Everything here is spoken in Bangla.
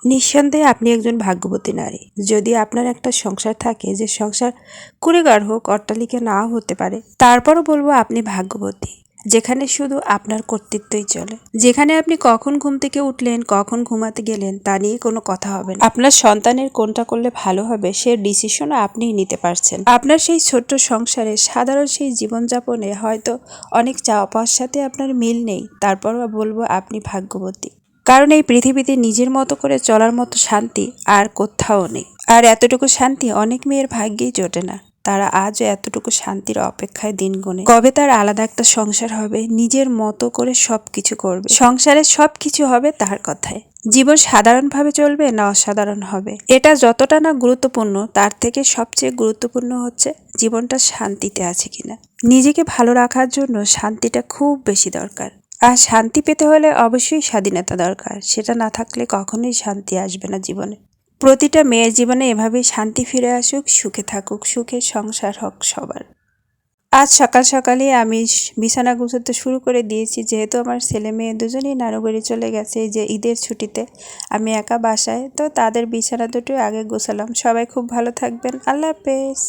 নিঃসন্দেহে আপনি একজন ভাগ্যবতী নারী। যদি আপনার একটা সংসার থাকে, যে সংসার কুঁড়েঘর হোক, অট্টালিকা নাও হতে পারে, তারপরও বলবো আপনি ভাগ্যবতী। যেখানে শুধু আপনার কর্তৃত্বই চলে, যেখানে আপনি কখন ঘুম থেকে উঠলেন, কখন ঘুমাতে গেলেন তা নিয়ে কোনো কথা হবে না। আপনার সন্তানের কোনটা করলে ভালো হবে সে ডিসিশনও আপনিই নিতে পারছেন। আপনার সেই ছোট্ট সংসারে সাধারণ সেই জীবনযাপনে হয়তো অনেক চাওয়া পাওয়ার সাথে আপনার মিল নেই, তারপরও বলবো আপনি ভাগ্যবতী। কারণ এই পৃথিবীতে নিজের মতো করে চলার মতো শান্তি আর কোথাও নেই। আর এতটুকু শান্তি অনেক মেয়ের ভাগ্যেই জোটে না। তারা আজও এতটুকু শান্তির অপেক্ষায় দিন গুনে, কবে তার আলাদা একটা সংসার হবে, নিজের মতো করে সবকিছু করবে, সংসারে সবকিছু হবে তার কথায়। জীবন সাধারণভাবে চলবে না অসাধারণ হবে, এটা যতটা না গুরুত্বপূর্ণ, তার থেকে সবচেয়ে গুরুত্বপূর্ণ হচ্ছে জীবনটা শান্তিতে আছে কিনা। নিজেকে ভালো রাখার জন্য শান্তিটা খুব বেশি দরকার। আর শান্তি পেতে হলে অবশ্যই স্বাধীনতা দরকার। সেটা না থাকলে কখনোই শান্তি আসবে না জীবনে। প্রতিটা মেয়ের জীবনে এভাবেই শান্তি ফিরে আসুক, সুখে থাকুক, সুখে সংসার হোক সবার। আজ সকাল সকালে আমি বিছানা গুছাতে শুরু করে দিয়েছি, যেহেতু আমার ছেলে মেয়ে দুজনেই নানু বাড়ি চলে গেছে এই যে ঈদের ছুটিতে। আমি একা বাসায়, তো তাদের বিছানা দুটো আগে গোছালাম। সবাই খুব ভালো থাকবেন। আল্লাহ হাফেজ।